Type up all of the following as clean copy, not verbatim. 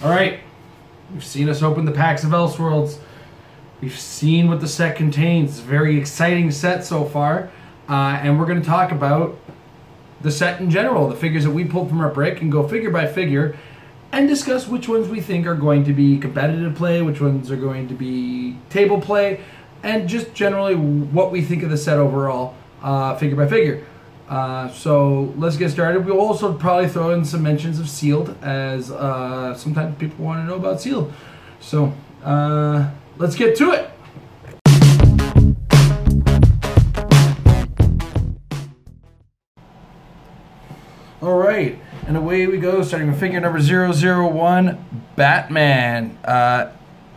Alright, you've seen us open the packs of Elseworlds. We've seen what the set contains. It's a very exciting set so far. And we're going to talk about the set in general, the figures that we pulled from our brick, and go figure by figure and discuss which ones we think are going to be competitive play, which ones are going to be table play, and just generally what we think of the set overall, figure by figure. So let's get started. We'll also probably throw in some mentions of sealed, as sometimes people want to know about sealed. So let's get to it. All right, and away we go, starting with figure number 001, Batman.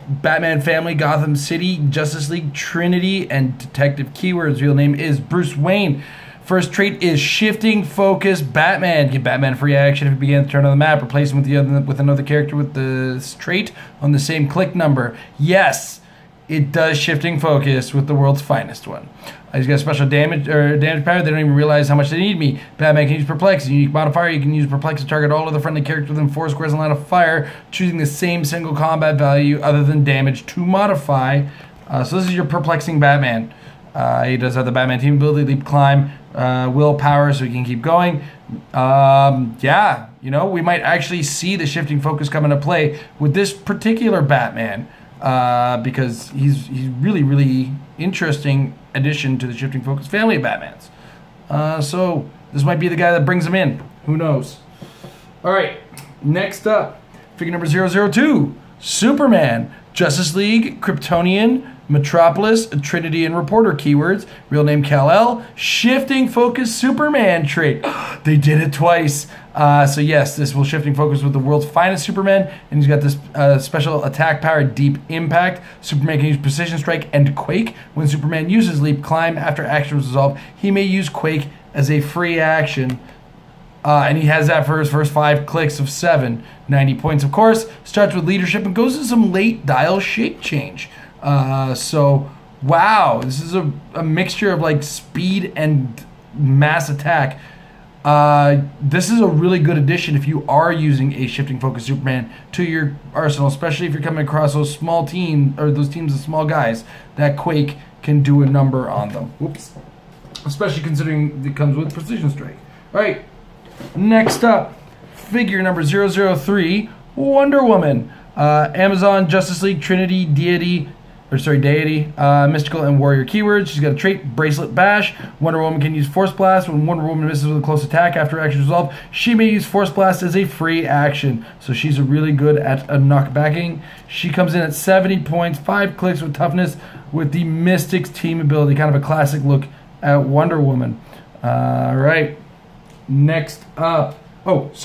Batman Family, Gotham City, Justice League, Trinity, and Detective Keywords. Real name is Bruce Wayne. First trait is Shifting Focus Batman. Give Batman free action if he begins to turn on the map. Replace him with another character with this trait on the same click number. Yes, it does Shifting Focus with the world's finest one. He's got special damage power. They don't even realize how much they need me. Batman can use Perplex. A unique modifier. You can use Perplex to target all other friendly characters within 4 squares in line of fire, choosing the same single combat value other than damage to modify. So this is your Perplexing Batman. He does have the Batman team ability, Leap, Climb, Willpower, so he can keep going. Yeah, you know, we might actually see the Shifting Focus come into play with this particular Batman, because he's really, really interesting addition to the Shifting Focus family of Batmans. So this might be the guy that brings him in. Who knows? All right, next up, figure number 002, Superman. Justice League, Kryptonian, Metropolis, Trinity, and Reporter keywords. Real name Kal-El. Shifting Focus Superman trait. They did it twice. So yes, this will Shifting Focus with the world's finest Superman, and he's got this special attack power, Deep Impact. Superman can use Precision Strike and Quake. When Superman uses Leap, Climb after action is resolved, he may use Quake as a free action. And he has that for his first 5 clicks of 7. 90 points, of course. Starts with leadership and goes to some late dial shape change. So, wow, this is a mixture of like speed and mass attack. This is a really good addition if you are using a Shifting Focus Superman to your arsenal, especially if you're coming across those small teams, or those teams of small guys. That Quake can do a number on them. Whoops. Especially considering it comes with Precision Strike. All right. Next up, figure number 003, Wonder Woman. Amazon, Justice League, Trinity, Deity, Mystical, and Warrior keywords. She's got a trait, Bracelet Bash. Wonder Woman can use Force Blast. When Wonder Woman misses with a close attack after action resolved, she may use Force Blast as a free action. So she's really good at a knockbacking. She comes in at 70 points, 5 clicks with toughness, with the Mystics team ability. Kind of a classic look at Wonder Woman. All right. Next up, 70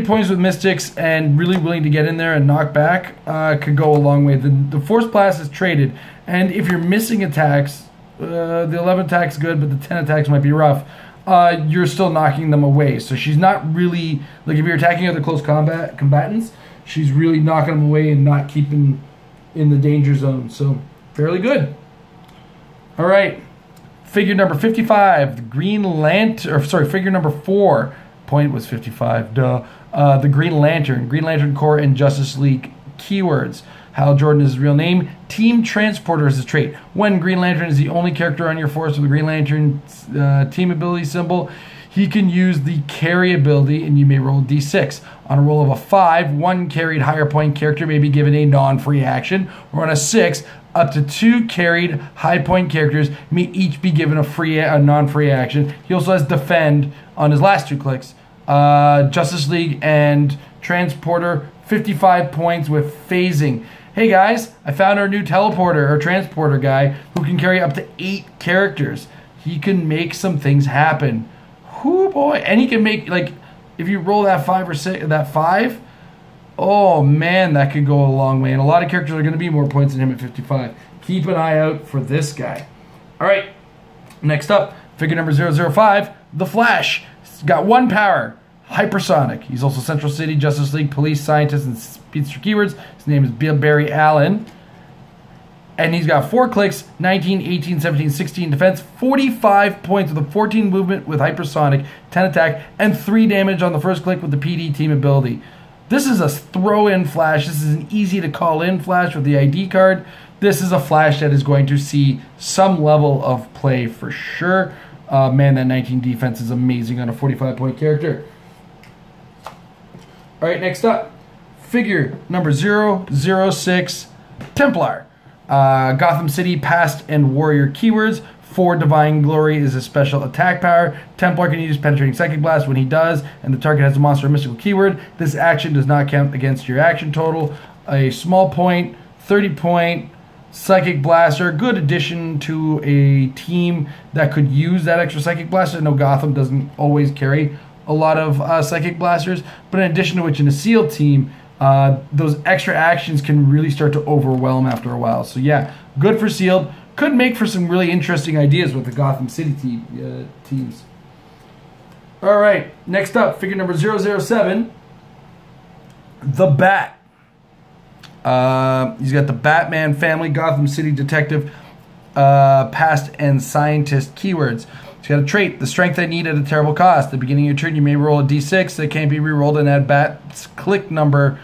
points with Mystics and really willing to get in there and knock back could go a long way. The Force Blast is traded, and if you're missing attacks, the 11 attacks good, but the 10 attacks might be rough. You're still knocking them away. So she's not really, like if you're attacking other close combatants, she's really knocking them away and not keeping in the danger zone. So fairly good. All right. Figure number 55, the Green Lantern, or sorry, figure number 4, point was 55, the Green Lantern, Green Lantern Corps, and Justice League keywords. Hal Jordan is his real name. Team Transporter is his trait. When Green Lantern is the only character on your force with the Green Lantern team ability symbol, he can use the carry ability, and you may roll d6. On a roll of a 5, one carried higher point character may be given a non-free action, or on a 6, up to 2 carried high point characters may each be given a non-free action. He also has Defend on his last 2 clicks. Justice League and Transporter, 55 points with phasing. Hey guys, I found our new teleporter or transporter guy who can carry up to 8 characters. He can make some things happen. Whoo boy, and he can make, like, if you roll that 5 or 6, that 5. Oh man, that could go a long way. And a lot of characters are going to be more points than him at 55. Keep an eye out for this guy. All right, next up, figure number 005, The Flash. He's got 1 power, Hypersonic. He's also Central City, Justice League, Police, Scientist, and Speedster keywords. His name is Bill Barry Allen. And he's got 4 clicks, 19, 18, 17, 16 defense, 45 points with a 14 movement with hypersonic, 10 attack, and 3 damage on the first click with the PD team ability. This is a throw-in flash. This is an easy-to-call-in flash with the ID card. This is a flash that is going to see some level of play for sure. Man, that 19 defense is amazing on a 45-point character. All right, next up, figure number 006, Templar. Gotham City, past and warrior keywords. 4 Divine Glory is a special attack power. Templar can use Penetrating Psychic Blast when he does, and the target has a monster or mystical keyword. This action does not count against your action total. A small point, 30 point, Psychic Blaster. Good addition to a team that could use that extra Psychic Blaster. I know Gotham doesn't always carry a lot of Psychic Blasters, but in addition to which, in a SEAL team, those extra actions can really start to overwhelm after a while. So yeah, good for sealed. Could make for some really interesting ideas with the Gotham City teams. All right, next up, figure number 007, the Bat. He's got the Batman family, Gotham City detective, past and scientist keywords. He's got a trait, the strength I need at a terrible cost. At the beginning of your turn, you may roll a d6 that can't be re-rolled and add Bat's click number.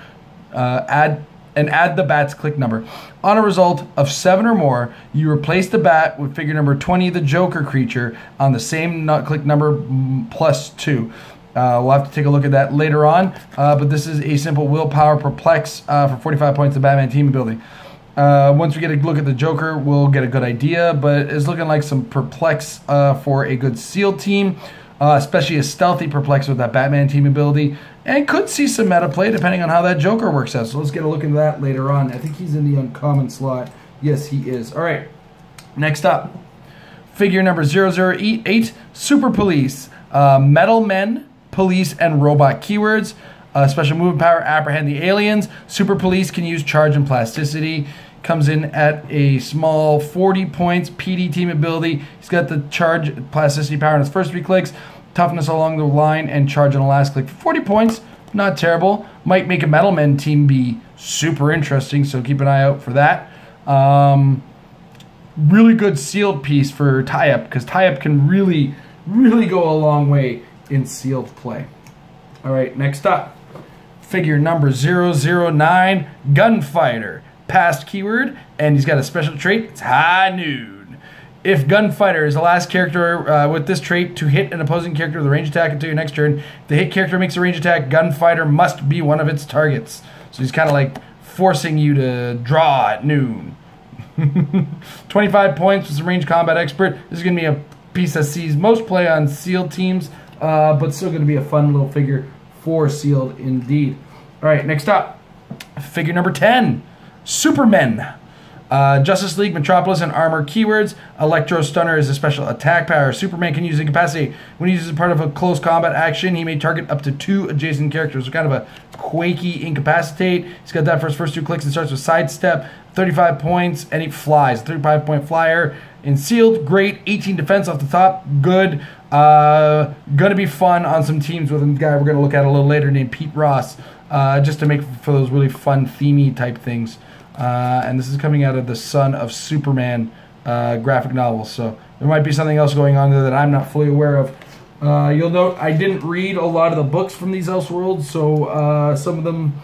Add the Bat's click number. On a result of 7 or more, you replace the Bat with figure number 20, the Joker creature, on the same click number +2. We'll have to take a look at that later on, but this is a simple willpower perplex for 45 points, the Batman team ability. Once we get a look at the Joker, we'll get a good idea, but it's looking like some perplex for a good SEAL team, especially a stealthy perplex with that Batman team ability, and could see some meta play depending on how that Joker works out. So let's get a look into that later on. I think he's in the uncommon slot. Yes, he is. All right, next up, figure number 008, Super Police. Metal Men, Police, and Robot keywords. Special movement power, apprehend the aliens. Super Police can use charge and plasticity. Comes in at a small 40 points. PD team ability. He's got the charge plasticity power on his first 3 clicks. Toughness along the line and charge on the last click for 40 points. Not terrible. Might make a Metal Men team be super interesting, so keep an eye out for that. Really good sealed piece for tie-up, because tie-up can really, really go a long way in sealed play. All right, next up, figure number 009, Gunfighter. Past keyword, and he's got a special trait. It's High Noon. If Gunfighter is the last character with this trait to hit an opposing character with a range attack until your next turn, if the hit character makes a range attack, Gunfighter must be one of its targets. So he's kind of like forcing you to draw at noon. 25 points with some range combat expert. This is going to be a piece that sees most play on sealed teams, but still going to be a fun little figure for sealed indeed. All right, next up, figure number 10, Supermen. Justice League, Metropolis, and Armor keywords. Electro Stunner is a special attack power. Superman can use Incapacitate. When he uses part of a close combat action, he may target up to 2 adjacent characters. So kind of a quakey Incapacitate. He's got that for his first 2 clicks and starts with Sidestep. 35 points, and he flies. 35-point flyer. In sealed, great. 18 defense off the top. Good. Gonna be fun on some teams with a guy we're gonna look at a little later named Pete Ross. Just to make for those really fun, themey type things. And this is coming out of the Son of Superman graphic novel, so there might be something else going on there that I'm not fully aware of. You'll note I didn't read a lot of the books from these Elseworlds, so some of them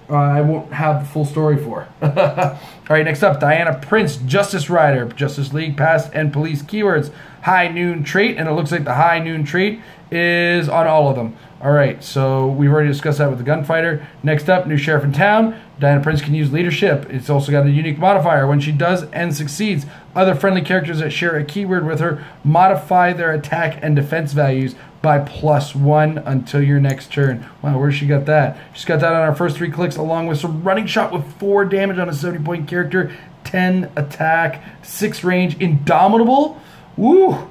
I won't have the full story for. All right, next up, Diana Prince, Justice Rider, Justice League, Past and Police keywords. High Noon trait, and it looks like the High Noon trait is on all of them. All right, so we've already discussed that with the Gunfighter. Next up, new sheriff in town. Diana Prince can use leadership. It's also got a unique modifier. When she does and succeeds, other friendly characters that share a keyword with her modify their attack and defense values by +1 until your next turn. Wow, where's she got that? She's got that on her first 3 clicks, along with some running shot with 4 damage on a 70-point character, 10 attack, 6 range, indomitable. Woo!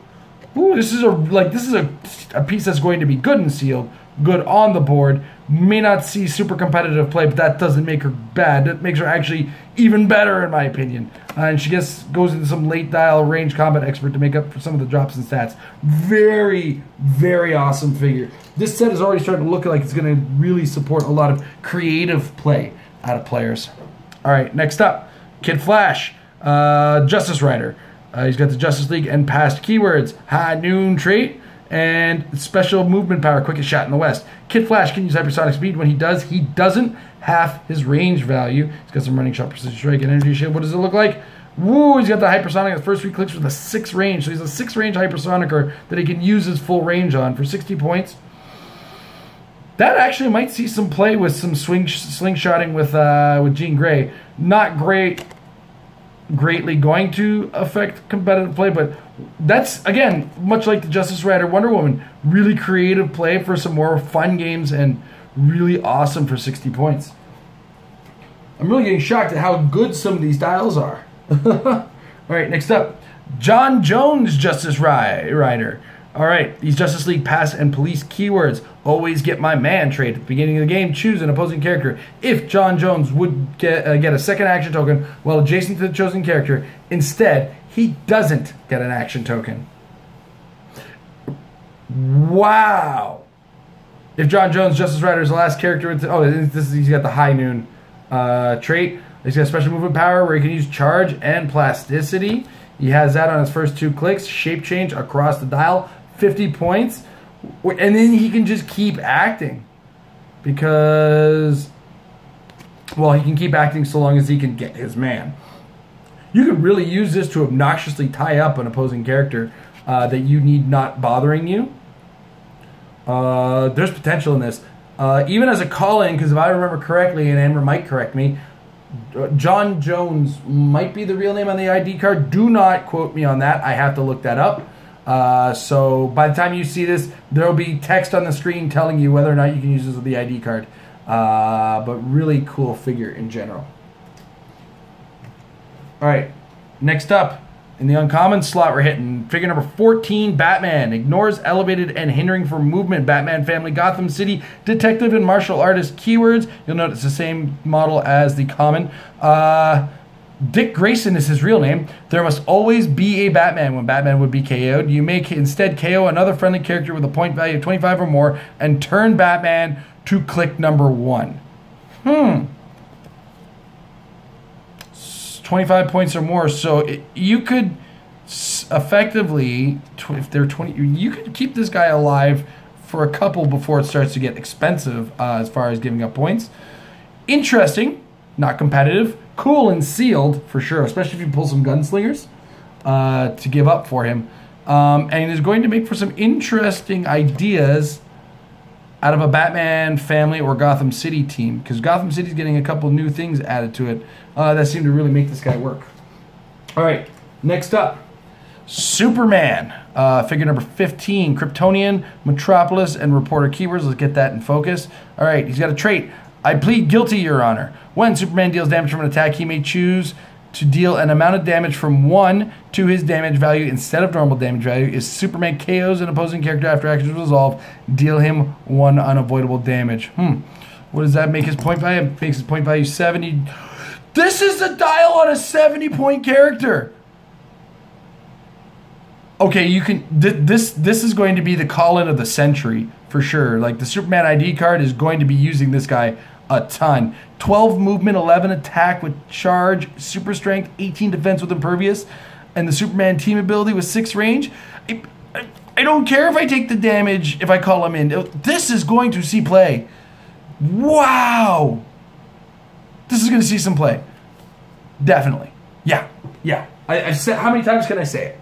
Ooh, this is a piece that's going to be good in sealed, good on the board. May not see super competitive play, but that doesn't make her bad. That makes her actually even better, in my opinion. And she goes into some late dial range combat expert to make up for some of the drops in stats. Very, very awesome figure. This set is already starting to look like it's going to really support a lot of creative play out of players. All right, next up, Kid Flash. Justice Rider. He's got the Justice League and past keywords. High Noon trait. And special movement power, quickest shot in the West. Kid Flash can use hypersonic speed. When he does, he doesn't half his range value. He's got some running shot, precision strike, and energy shield. What does it look like? Woo, he's got the hypersonic. The first 3 clicks with a 6 range. So he's a 6 range hypersonicer that he can use his full range on for 60 points. That actually might see some play with some slingshotting with Jean Grey. Not greatly going to affect competitive play, but that's, again, much like the Justice Rider Wonder Woman, really creative play for some more fun games and really awesome for 60 points. I'm really getting shocked at how good some of these dials are. All right, next up, Jon Jones Justice Rider. All right, these Justice League pass and police keywords. Always get my man trait. At the beginning of the game, choose an opposing character. If Jon Jones would get a second action token while adjacent to the chosen character, instead, he doesn't get an action token. Wow. If Jon Jones Justice Rider is the last character, he's got the High Noon trait. He's got special movement power where he can use charge and plasticity. He has that on his first 2 clicks. Shape change across the dial, 50 points. And then he can just keep acting. Because, well, he can keep acting so long as he can get his man. You could really use this to obnoxiously tie up an opposing character that you need not bothering you. There's potential in this. Even as a call-in, because if I remember correctly, and Amber might correct me, Jon Jones might be the real name on the ID card. Do not quote me on that. I have to look that up. So by the time you see this, there will be text on the screen telling you whether or not you can use this with the ID card. But really cool figure in general. All right, next up, in the uncommon slot, we're hitting figure number 14, Batman. Ignores elevated and hindering from movement. Batman family, Gotham City, detective and martial artist keywords. You'll notice the same model as the common. Dick Grayson is his real name. There must always be a Batman when Batman would be KO'd. You may instead KO another friendly character with a point value of 25 or more and turn Batman to click number 1. 25 points or more, so you could effectively, if they're 20, you could keep this guy alive for a couple before it starts to get expensive as far as giving up points. Interesting, not competitive, cool and sealed for sure, especially if you pull some gunslingers to give up for him. And is going to make for some interesting ideas out of a Batman family or Gotham City team, because Gotham City's getting a couple new things added to it that seem to really make this guy work. All right, next up, Superman, figure number 15, Kryptonian, Metropolis, and Reporter keywords. Let's get that in focus. All right, he's got a trait. I plead guilty, Your Honor. When Superman deals damage from an attack, he may choose to deal an amount of damage from 1 to his damage value instead of normal damage value. If Superman KOs an opposing character after action is resolved, deal him 1 unavoidable damage. What does that make his point value? It makes his point value 70. This is the dial on a 70-point character. Okay, you can. This is going to be the call-in of the century for sure. Like, the Superman ID card is going to be using this guy a ton. 12 movement, 11 attack with charge, super strength, 18 defense with impervious, and the Superman team ability with 6 range. I don't care if I take the damage if I call him in. This is going to see play. Wow. This is going to see some play. Definitely. Yeah. I said, how many times can I say it?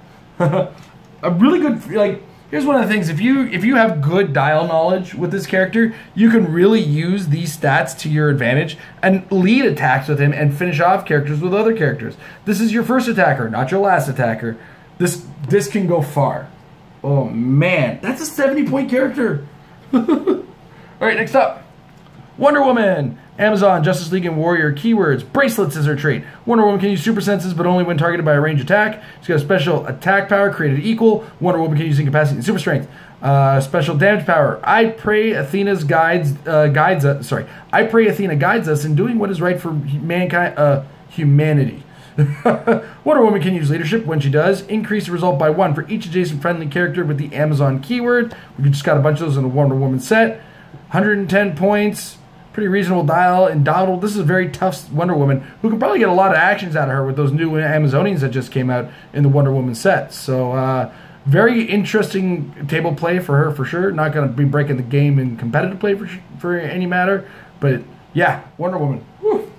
A really good, like, here's one of the things. If you have good dial knowledge with this character, you can really use these stats to your advantage and lead attacks with him and finish off characters with other characters. This is your first attacker, not your last attacker. This can go far. Oh man, that's a 70-point character. All right, next up, Wonder Woman. Amazon, Justice League, and Warrior keywords. Bracelets is her trait. Wonder Woman can use super senses, but only when targeted by a ranged attack. She's got a special attack power created equal. Wonder Woman can use incapacity and super strength. Special damage power. I pray Athena guides us in doing what is right for mankind, humanity. Wonder Woman can use leadership. When she does, increase the result by 1 for each adjacent friendly character with the Amazon keyword. We just got a bunch of those in the Wonder Woman set. 110 points. pretty reasonable dial. And Donald, this is a very tough Wonder Woman who can probably get a lot of actions out of her with those new Amazonians that just came out in the Wonder Woman set. So very interesting table play for her for sure. Not going to be breaking the game in competitive play for any matter. But yeah, Wonder Woman. Woo.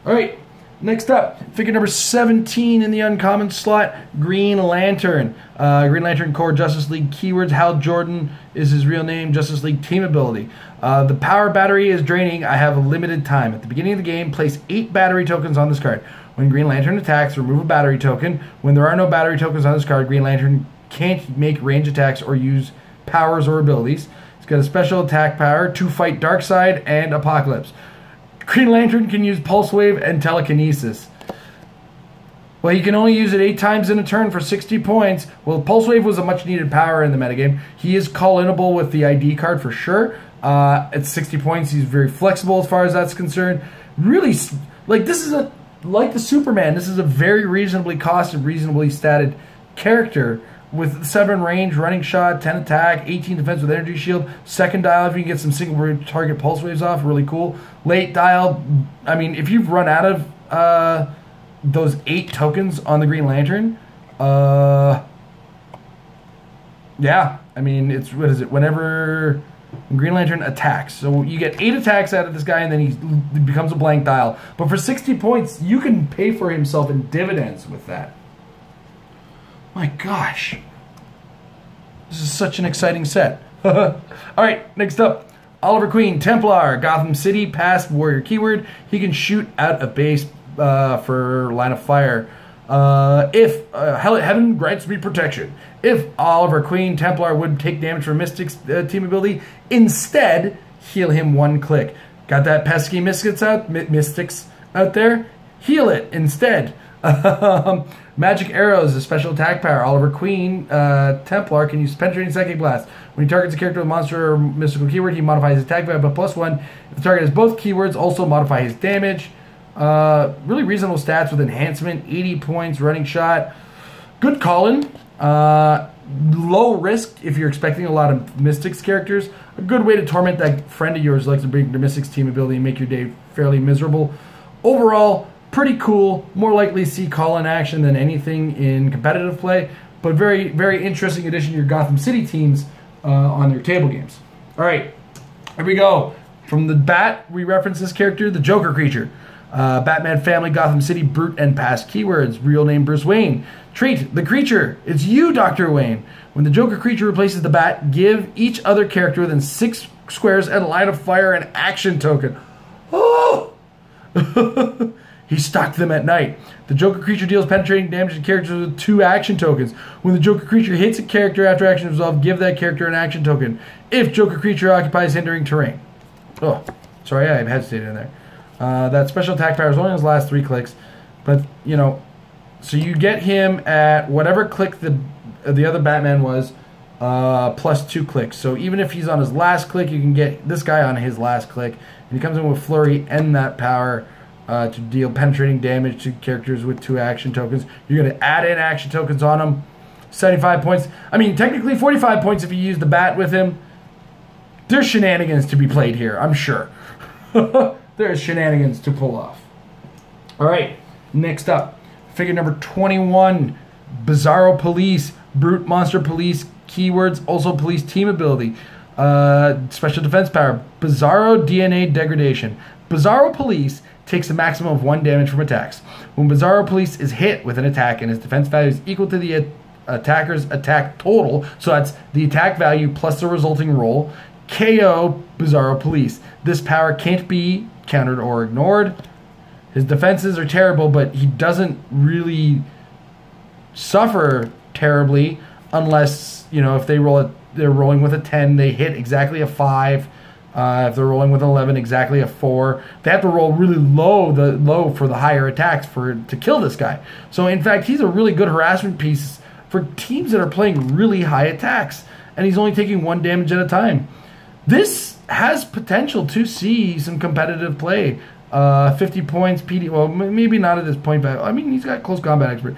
All right. Next up, figure number 17 in the uncommon slot, Green Lantern. Green Lantern Core Justice League keywords. Hal Jordan is his real name. Justice League team ability. The power battery is draining. I have a limited time. At the beginning of the game, place 8 battery tokens on this card. When Green Lantern attacks, remove a battery token. When there are no battery tokens on this card, Green Lantern can't make range attacks or use powers or abilities. It's got a special attack power to fight Darkseid and Apocalypse. Green Lantern can use Pulse Wave and Telekinesis. Well, he can only use it 8 times in a turn for 60 points. Well, Pulse Wave was a much needed power in the metagame. He is call-inable with the ID card for sure. At 60 points, he's very flexible as far as that's concerned. Really, like this is like the Superman, this is a very reasonably costed, reasonably statted character. With 7 range, running shot, 10 attack, 18 defense with energy shield, second dial if you can get some single target pulse waves off, really cool. Late dial, I mean, if you've run out of those 8 tokens on the Green Lantern, yeah, I mean, it's, what is it, whenever Green Lantern attacks. So you get 8 attacks out of this guy and then he becomes a blank dial. But for 60 points, you can pay for himself in dividends with that. My gosh. This is such an exciting set. Alright, next up. Oliver Queen, Templar, Gotham City, past warrior keyword. He can shoot out of base for line of fire. If Heaven grants me protection. If Oliver Queen, Templar would take damage from Mystic's team ability, instead heal him 1 click. Got that pesky Mystics out there? Heal it instead. Magic Arrows, a special attack power. Oliver Queen, Templar, can use Penetrating Psychic Blast. When he targets a character with a monster or mystical keyword, he modifies his attack value by +1. If the target has both keywords, also modify his damage. Really reasonable stats with enhancement, 80 points, running shot. Good call-in. Low risk if you're expecting a lot of Mystics characters. A good way to torment that friend of yours who likes to bring the Mystics team ability and make your day fairly miserable. Overall, pretty cool. More likely to see call-in action than anything in competitive play, but very, very interesting addition to your Gotham City teams on their table games. All right, here we go. From the bat, we reference this character, the Joker creature. Batman family, Gotham City, brute and past keywords. Real name Bruce Wayne. Trait, the creature. It's you, Dr. Wayne. When the Joker creature replaces the bat, give each other character within 6 squares and line of fire an action token. Oh! He stalked them at night. The Joker creature deals penetrating damage to characters with 2 action tokens. When the Joker creature hits a character after action is resolved, give that character an action token. If Joker creature occupies hindering terrain. Oh, sorry, I hesitated in there. That special attack power is only on his last 3 clicks. But, you know, so you get him at whatever click the other Batman was, plus 2 clicks. So even if he's on his last click, you can get this guy on his last click. And he comes in with Flurry and that power. To deal penetrating damage to characters with 2 action tokens. You're going to add in action tokens on them. 75 points. I mean, technically 45 points if you use the bat with him. There's shenanigans to be played here, I'm sure. There's shenanigans to pull off. All right, next up. Figure number 21. Bizarro Police. Brute Monster Police. Keywords, also police team ability. Special defense power. Bizarro DNA Degradation. Bizarro Police takes a maximum of 1 damage from attacks. When Bizarro Police is hit with an attack and his defense value is equal to the attacker's attack total, so that's the attack value plus the resulting roll, KO Bizarro Police. This power can't be countered or ignored. His defenses are terrible, but he doesn't really suffer terribly unless, you know, if they're rolling with a 10, they hit exactly a 5. If they're rolling with 11, exactly a 4. They have to roll really low for the higher attacks to kill this guy. So in fact, he's a really good harassment piece for teams that are playing really high attacks, and he's only taking 1 damage at a time. This has potential to see some competitive play. 50 points, PD. Well, maybe not at this point, but I mean, he's got close combat expert.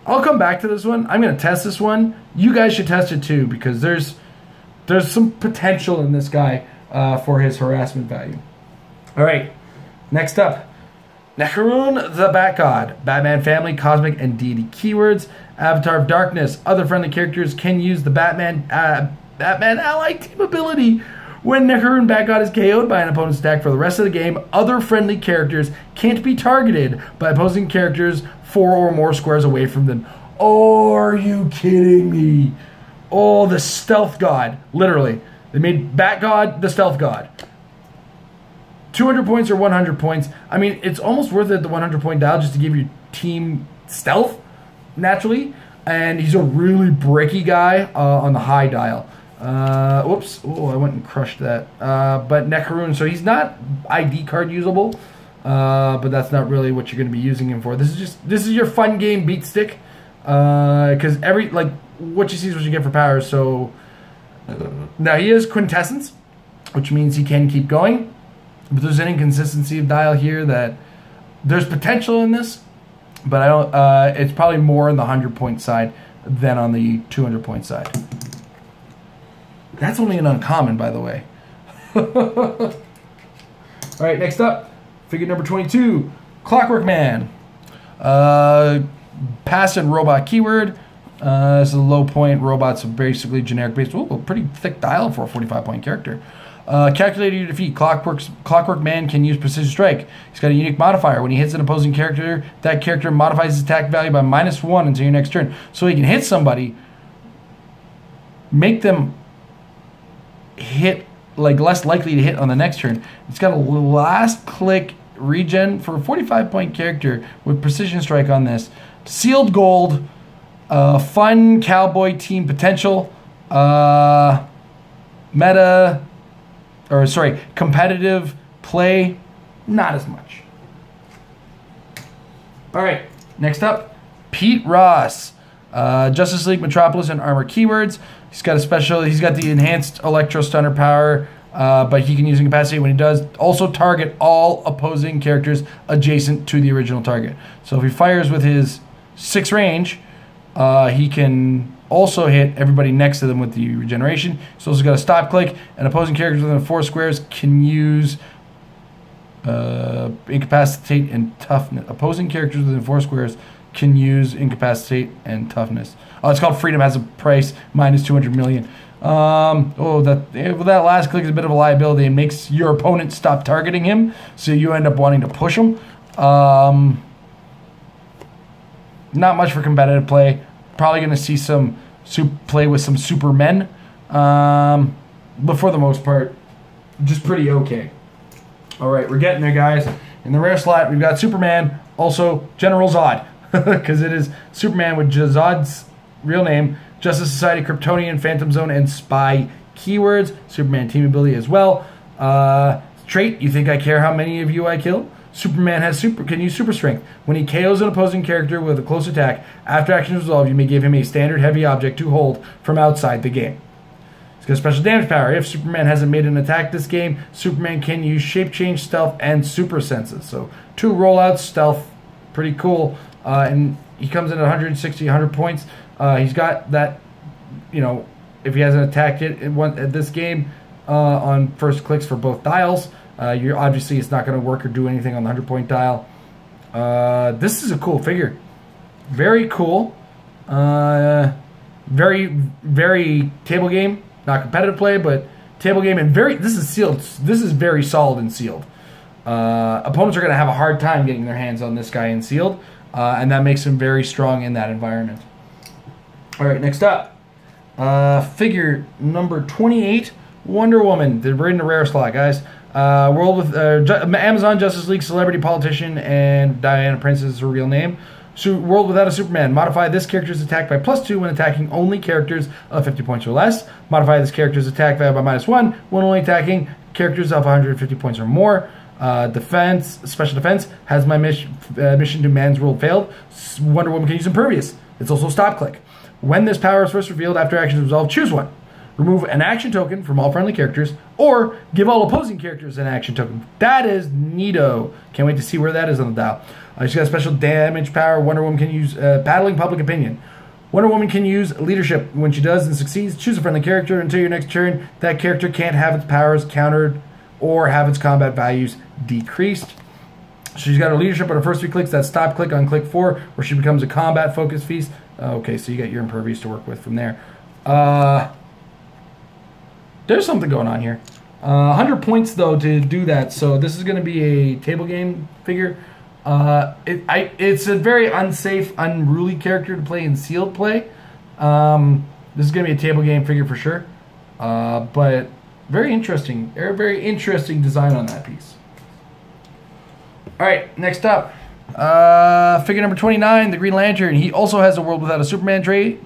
I'll come back to this one. I'm going to test this one. You guys should test it too, because there's there's some potential in this guy for his harassment value. All right, next up, Nekron the Bat God. Batman family, cosmic, and deity keywords. Avatar of Darkness. Other friendly characters can use the Batman ally team ability. When Nekron Bat God is KO'd by an opponent's attack for the rest of the game, other friendly characters can't be targeted by opposing characters 4 or more squares away from them. Oh, are you kidding me? Oh, the stealth god. Literally. They made Bat God the stealth god. 200 points or 100 points. I mean, it's almost worth it, the 100 point dial, just to give your team stealth, naturally. And he's a really bricky guy on the high dial. Whoops. Oh, I went and crushed that. But Nekron, so he's not ID card usable. But that's not really what you're going to be using him for. This is your fun game beat stick. Because what you see is what you get for power. So now he is quintessence, which means he can keep going. But there's an inconsistency of dial here that there's potential in this, but I don't. It's probably more on the 100 point side than on the 200 point side. That's only an uncommon, by the way. All right, next up, figure number 22, Clockwork Man. Pass and robot keyword. This is a low point. Robots are basically generic based. Ooh, pretty thick dial for a 45 point character. Calculator you defeat. Clockwork Man can use Precision Strike. He's got a unique modifier. When he hits an opposing character, that character modifies his attack value by -1 until your next turn. So he can hit somebody, make them hit, less likely to hit on the next turn. It's got a last click regen for a 45 point character with Precision Strike on this. Sealed gold, fun cowboy team potential, competitive play, not as much. All right, next up, Pete Ross. Justice League, Metropolis, and Armor keywords. He's got the enhanced Electro Stunner power, but he can use incapacity when he does. Also target all opposing characters adjacent to the original target. So if he fires with his 6 range, he can also hit everybody next to them with the regeneration. He's also got a stop click, and opposing characters within 4 squares can use incapacitate and toughness. Opposing characters within 4 squares can use incapacitate and toughness. Oh, it's called Freedom, has a price -200 million. That last click is a bit of a liability and makes your opponent stop targeting him, so you end up wanting to push him. Not much for competitive play. Probably going to see some play with some Supermen, but for the most part, just pretty okay. All right, we're getting there, guys. In the rare slot, we've got Superman, also General Zod, because it is Superman with Zod's real name, Justice Society, Kryptonian, Phantom Zone, and Spy keywords. Superman team ability as well. Trait, you think I care how many of you I kill? Superman can use super strength. When he KOs an opposing character with a close attack, after action is resolved, you may give him a standard heavy object to hold from outside the game. He's got special damage power. If Superman hasn't made an attack this game, Superman can use shape change, stealth, and super senses. So 2 rollouts, stealth, pretty cool. And he comes in at 160, 100 points. He's got that, if he hasn't attacked it at this game on first clicks for both dials. Obviously it's not going to work or do anything on the 100 point dial. This is a cool figure. Very cool. Very, very table game. Not competitive play, but table game, and this is sealed. This is very solid and sealed. Opponents are going to have a hard time getting their hands on this guy in sealed, and that makes him very strong in that environment. All right, next up, figure number 28, Wonder Woman. We're in the rare slot, guys. World with Amazon Justice League celebrity politician, and Diana Prince is her real name. World without a Superman. Modify this character's attack by +2 when attacking only characters of 50 points or less. Modify this character's attack value by -1 when only attacking characters of 150 points or more. Special defense. Has my mission to man's world failed? Wonder Woman can use Impervious. It's also stop click. When this power is first revealed after action is resolved, choose one. Remove an action token from all friendly characters, or give all opposing characters an action token. That is neato. Can't wait to see where that is on the dial. She's got special damage power. Wonder Woman can use Battling Public Opinion. Wonder Woman can use leadership. When she does and succeeds, choose a friendly character until your next turn. That character can't have its powers countered or have its combat values decreased. She's got her leadership on her first 3 clicks. That's stop click on click 4, where she becomes a combat focus feast. Okay, so you got your impervious to work with from there. There's something going on here. 100 points though to do that. So this is going to be a table game figure. It's a very unsafe, unruly character to play in sealed play. This is going to be a table game figure for sure. But very interesting. Very interesting design on that piece. All right, next up. Figure number 29, the Green Lantern. He also has a World Without a Superman trait.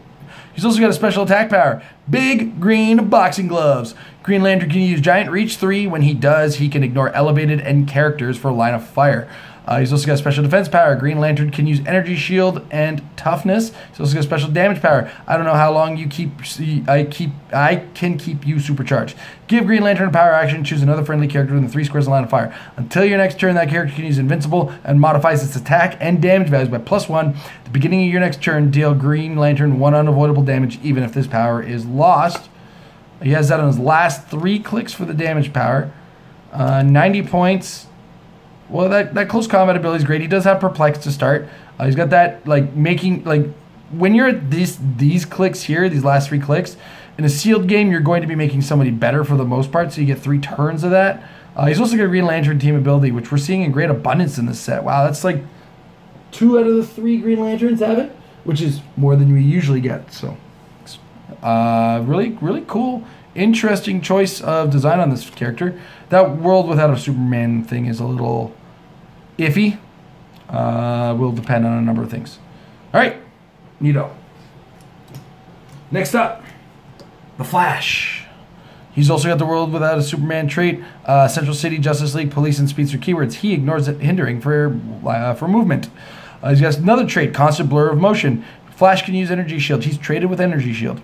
He's also got a special attack power. Big green boxing gloves. Green Lantern can use Giant Reach 3. When he does, he can ignore elevated end characters for line of fire. He's also got special defense power. Green Lantern can use energy shield and toughness. He's also got special damage power. I don't know how long you I can keep you supercharged. Give Green Lantern a power action. Choose another friendly character within 3 squares of line of fire. Until your next turn, that character can use invincible and modifies its attack and damage values by +1. At the beginning of your next turn, deal Green Lantern 1 unavoidable damage, even if this power is lost. He has that on his last 3 clicks for the damage power. 90 points. Well, that close combat ability is great. He does have Perplex to start. He's got that, like, making, like, when you're at these clicks here, these last 3 clicks, in a sealed game, you're going to be making somebody better for the most part, so you get 3 turns of that. He's also got a Green Lantern team ability, which we're seeing in great abundance in this set. Wow, that's like 2 out of the 3 Green Lanterns have it, which is more than we usually get. So, really, really cool. Interesting choice of design on this character. That World Without a Superman thing is a little iffy. Will depend on a number of things. All right, neato. Next up, the Flash. He's also got the World Without a Superman trait. Central City, Justice League, Police, and Speedster keywords. He ignores it, hindering for movement. He's got another trait, Constant Blur of Motion. Flash can use Energy Shield. He's traded with Energy Shield.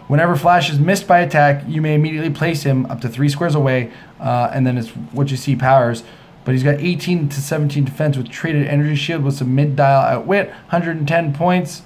Whenever Flash is missed by attack, you may immediately place him up to 3 squares away, and then it's what you see powers. But he's got 18 to 17 defense with traded Energy Shield with some mid-dial outwit, 110 points.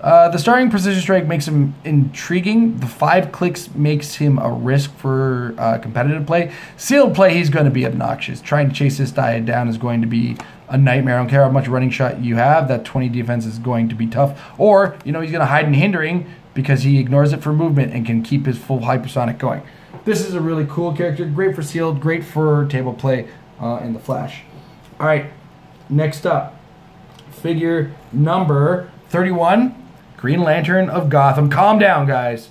The starting Precision Strike makes him intriguing. The 5 clicks makes him a risk for competitive play. Sealed play, he's going to be obnoxious. Trying to chase this guy down is going to be a nightmare. I don't care how much running shot you have. That 20 defense is going to be tough. Or, you know, he's going to hide in hindering because he ignores it for movement and can keep his full hypersonic going. This is a really cool character. Great for sealed. Great for table play in the Flash. All right, next up. Figure number 31. Green Lantern of Gotham. Calm down, guys.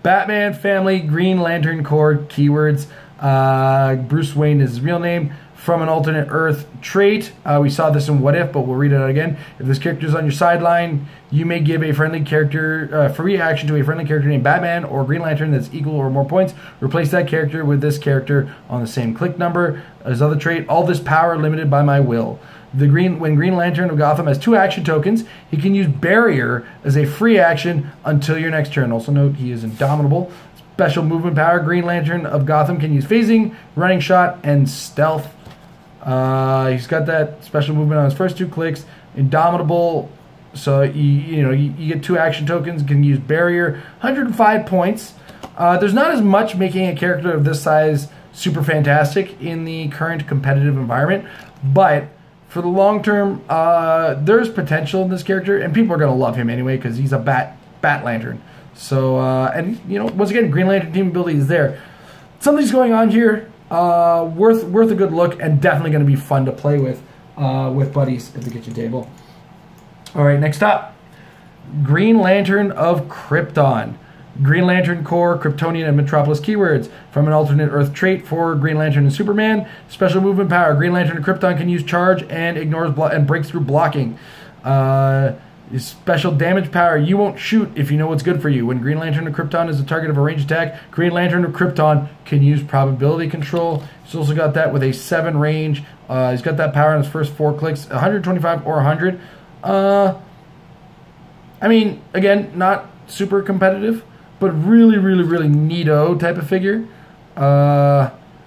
Batman family, Green Lantern Corps, keywords. Bruce Wayne is his real name. From an alternate Earth trait. We saw this in What If, but we'll read it out again. If this character is on your sideline, you may give a friendly character, free action to a friendly character named Batman or Green Lantern that's equal or more points. Replace that character with this character on the same click number. His other trait, all this power limited by my will. When Green Lantern of Gotham has 2 action tokens, he can use Barrier as a free action until your next turn. Also note he is indomitable. Special movement power, Green Lantern of Gotham can use phasing, running shot, and stealth. He's got that special movement on his first 2 clicks. Indomitable, so you get 2 action tokens, can use Barrier. 105 points. There's not as much making a character of this size super fantastic in the current competitive environment, but for the long term, there's potential in this character, and people are going to love him anyway because he's a Bat Lantern. So, and once again, Green Lantern team ability is there. Something's going on here. Worth a good look, and definitely going to be fun to play with buddies at the kitchen table. All right, next up, Green Lantern of Krypton. Green Lantern Corps, Kryptonian, and Metropolis keywords. From an alternate Earth trait for Green Lantern and Superman. Special movement power. Green Lantern and Krypton can use charge and ignores and breaks through blocking. Special damage power. You won't shoot if you know what's good for you. When Green Lantern of Krypton is the target of a ranged attack, Green Lantern of Krypton can use probability control. He's also got that with a 7 range. He's got that power on his first 4 clicks, 125 or 100. I mean, again, not super competitive, but really, really, really neato type of figure.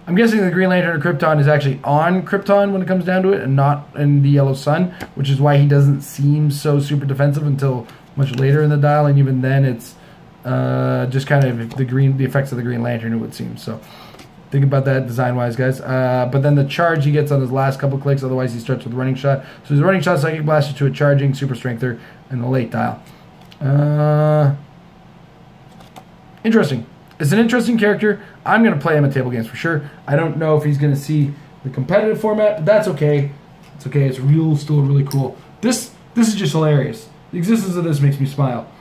I'm guessing the Green Lantern of Krypton is actually on Krypton when it comes down to it, and not in the Yellow Sun, which is why he doesn't seem so super defensive until much later in the dial, and even then it's just kind of the effects of the Green Lantern, it would seem. So think about that design-wise, guys. But then the charge he gets on his last couple clicks, otherwise he starts with running shot. So his running shot, Psychic Blaster to a charging Super Strengther in the late dial. Interesting. It's an interesting character. I'm going to play him at table games for sure. I don't know if he's going to see the competitive format, but that's okay. It's okay. It's still really cool. This is just hilarious. The existence of this makes me smile.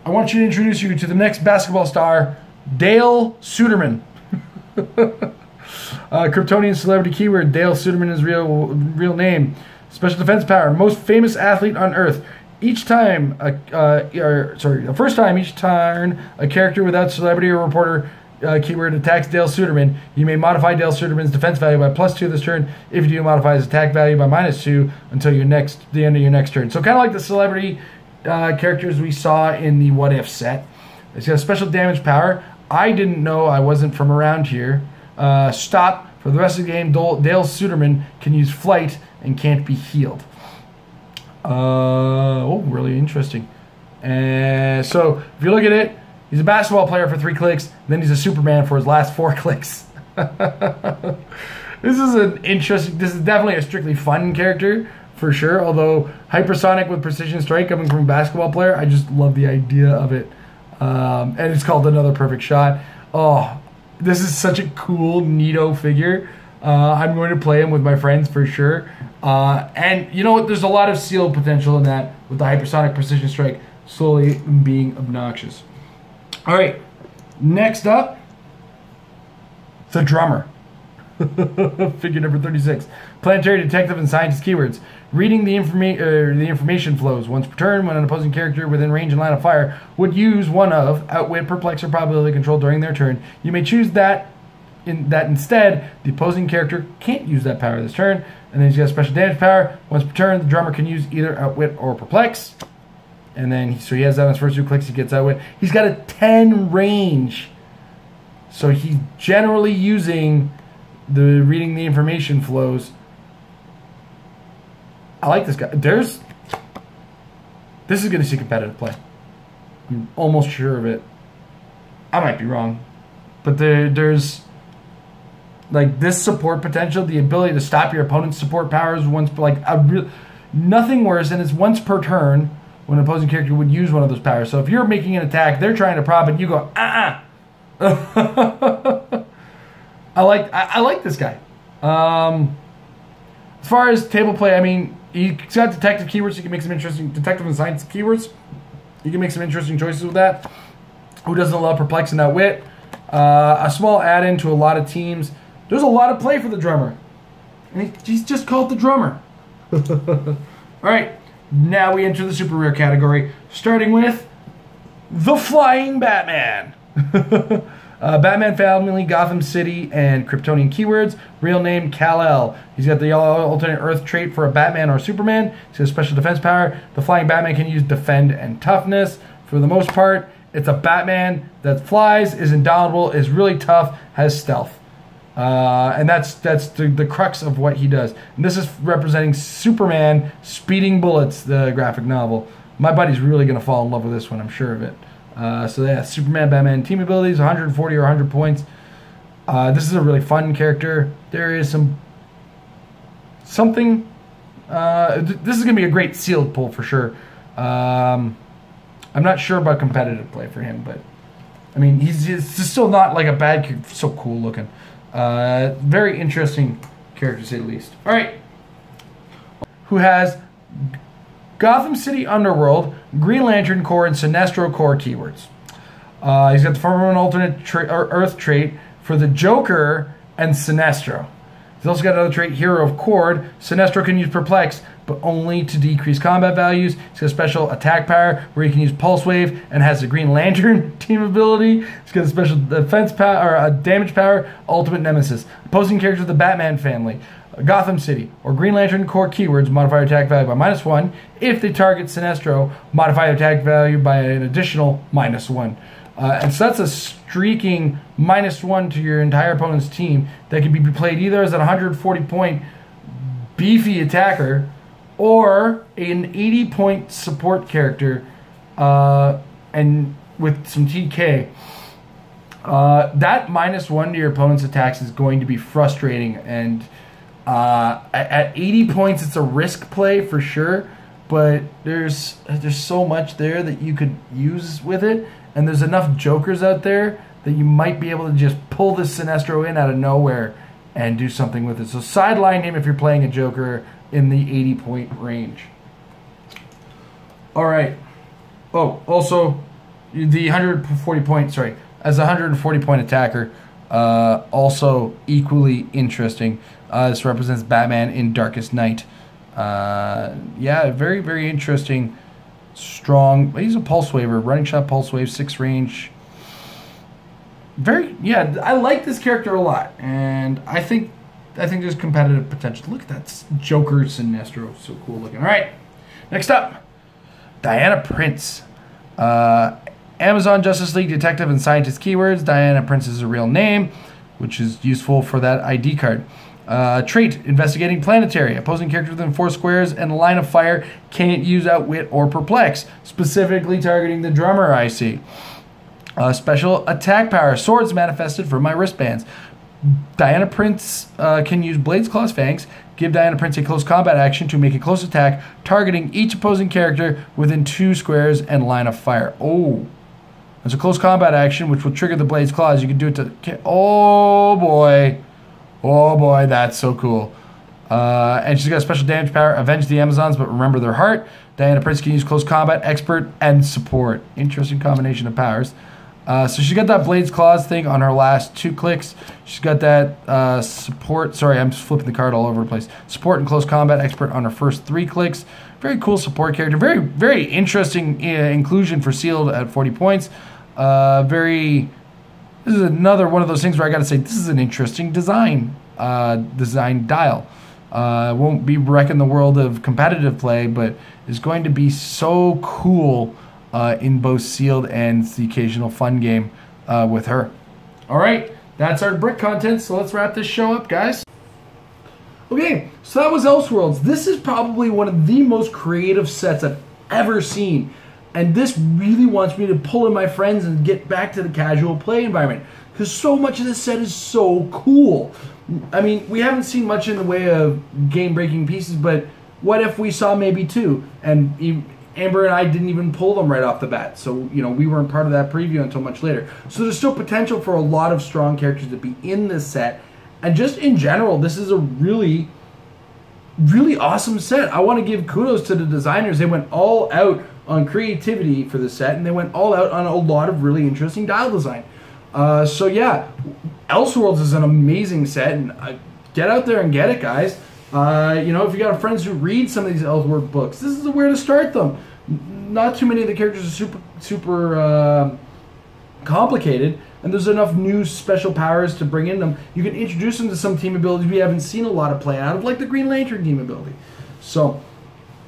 I want you to introduce you to the next basketball star, Dale Suderman. Kryptonian celebrity keyword. Dale Suderman is real name. Special defense power. Most famous athlete on Earth. Each time, the first time each turn a character without celebrity or reporter keyword attacks Dale Suderman, you may modify Dale Suderman's defense value by +2 this turn. If you do, modify his attack value by -2 until the end of your next turn. So kind of like the celebrity characters we saw in the What If set. It's got special damage power. I didn't know, I wasn't from around here. Stop. For the rest of the game, Dale Suderman can use flight and can't be healed. Really interesting. So if you look at it, he's a basketball player for 3 clicks, then he's a Superman for his last 4 clicks. This is definitely a strictly fun character for sure, although hypersonic with precision strike coming from a basketball player, I just love the idea of it. And it's called Another Perfect Shot. Oh, this is such a cool, neato figure. I'm going to play him with my friends for sure. And you know what? There's a lot of seal potential in that with the hypersonic precision strike slowly being obnoxious. All right, next up, the drummer. Figure number 36. Planetary detective and scientist keywords. Reading the information flows once per turn when an opposing character within range and line of fire would use one of Outwit, Perplex, or Probability Control during their turn. You may choose that instead the opposing character can't use that power this turn. And then he's got special damage power. Once per turn, the drummer can use either Outwit or Perplex. And then, so he has that on his first 2 clicks, he gets Outwit. He's got a 10 range. So he's generally using the reading the information flows. I like this guy. This is going to see competitive play. I'm almost sure of it. I might be wrong. But there's like this support potential, the ability to stop your opponent's support powers once, nothing worse, and it's once per turn when an opposing character would use one of those powers. So if you're making an attack, they're trying to prop it, you go, I like this guy. As far as table play, I mean, he's got detective keywords, so you can make some interesting detective and science keywords. You can make some interesting choices with that. Who doesn't love Perplex and Outwit? A small add-in to a lot of teams. There's a lot of play for the drummer. And he's just called the drummer. Alright, now we enter the super rare category, starting with the Flying Batman. Batman family, Gotham City, and Kryptonian keywords. Real name, Kal-El. He's got the alternate Earth trait for a Batman or Superman. He's got special defense power. The Flying Batman can use defend and toughness. For the most part, it's a Batman that flies, is indomitable, is really tough, has stealth. And that's the crux of what he does. And this is representing Superman speeding bullets, the graphic novel. My buddy's really going to fall in love with this one, I'm sure of it. So yeah, Superman, Batman team abilities, 140 or 100 points. This is a really fun character. There is something. This is going to be a great sealed pull for sure. I'm not sure about competitive play for him, but I mean, he's still not like a bad character. So cool looking. Very interesting character to say the least. All right, who has Gotham City Underworld, Green Lantern Core, and Sinestro Core keywords. He's got the former and alternate Earth trait for the Joker and Sinestro. He's also got another trait, Hero of Cord. Sinestro can use Perplex, but only to decrease combat values. He's got a special attack power where he can use Pulse Wave and has a Green Lantern team ability. He's got a special defense power, or a damage power, Ultimate Nemesis. Opposing characters of the Batman family, Gotham City, or Green Lantern Core keywords modify their attack value by -1. If they target Sinestro, modify their attack value by an additional -1. And so that's a streaking -1 to your entire opponent's team that can be played either as an 140-point beefy attacker or an 80-point support character and with some TK. That -1 to your opponent's attacks is going to be frustrating, and at 80 points it's a risk play for sure, but there's so much there that you could use with it, and there's enough jokers out there that you might be able to just pull this Sinestro in out of nowhere and do something with it. So sideline him if you're playing a joker in the 80-point range. All right. Oh, also the 140-point, sorry, as a 140-point attacker, also equally interesting. This represents Batman in Darkest Night. Yeah, very, very interesting. Strong. He's a pulse waver, running shot, pulse wave, 6 range. Very, yeah. I like this character a lot, and I think there's competitive potential. Look at that Joker Sinestro, so cool looking. All right, next up, Diana Prince. Amazon Justice League Detective and Scientist keywords. Diana Prince is a real name, which is useful for that ID card. Trait, investigating planetary. Opposing character within 4 squares and a line of fire can't use Outwit or Perplex. Specifically targeting the drummer, I see. Special attack power. Swords manifested from my wristbands. Diana Prince can use Blades, Claws, Fangs. Give Diana Prince a close combat action to make a close attack, targeting each opposing character within 2 squares and line of fire. Oh. It's a close combat action, which will trigger the Blades, Claws. You can do it to... Oh, boy. Oh, boy, that's so cool. And she's got a special damage power, Avenge the Amazons, but remember their heart. Diana Prince can use close combat, expert, and support. Interesting combination of powers. So she's got that Blades Claws thing on her last 2 clicks. She's got that support. Sorry, I'm just flipping the card all over the place. Support and close combat expert on her first 3 clicks. Very cool support character. Very, very interesting inclusion for sealed at 40 points. This is another one of those things where I got to say this is an interesting design dial. Won't be wrecking the world of competitive play, but is going to be so cool in both sealed and the occasional fun game with her. All right, that's our brick content, so let's wrap this show up, guys. Okay, so that was Elseworlds. This is probably one of the most creative sets I've ever seen, and this really wants me to pull in my friends and get back to the casual play environment, because so much of this set is so cool. I mean, we haven't seen much in the way of game-breaking pieces, but what if we saw maybe 2, and Amber and I didn't even pull them right off the bat, so, you know, we weren't part of that preview until much later. So there's still potential for a lot of strong characters to be in this set, and just in general, this is a really, really awesome set. I want to give kudos to the designers. They went all out on creativity for the set, and they went all out on a lot of really interesting dial design. So yeah, Elseworlds is an amazing set, and get out there and get it, guys. You know, if you got friends who read some of these Elseworlds books, this is where to start them. Not too many of the characters are super complicated, and there's enough new special powers to bring in them. You can introduce them to some team abilities we haven't seen a lot of play out of, like the Green Lantern team ability. So,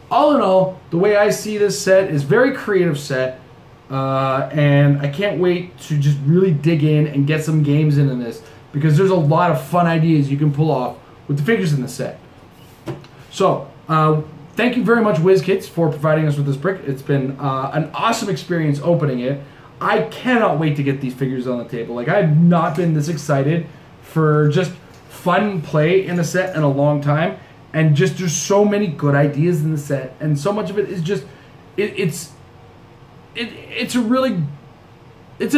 all in all, the way I see this set is very creative set, and I can't wait to just really dig in and get some games into this, because there's a lot of fun ideas you can pull off with the figures in the set. So, thank you very much, WizKids, for providing us with this brick. It's been an awesome experience opening it. I cannot wait to get these figures on the table. Like, I've not been this excited for just fun play in a set in a long time. And just there's so many good ideas in the set, and so much of it is just it's an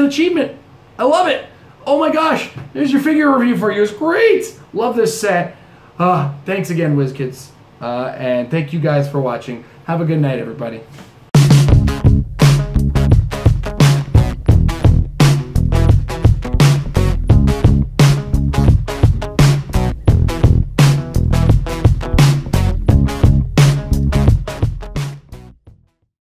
achievement. I love it. Oh my gosh, there's your figure review for you. It's great. Love this set. Thanks again, WizKids, and thank you guys for watching. Have a good night, everybody.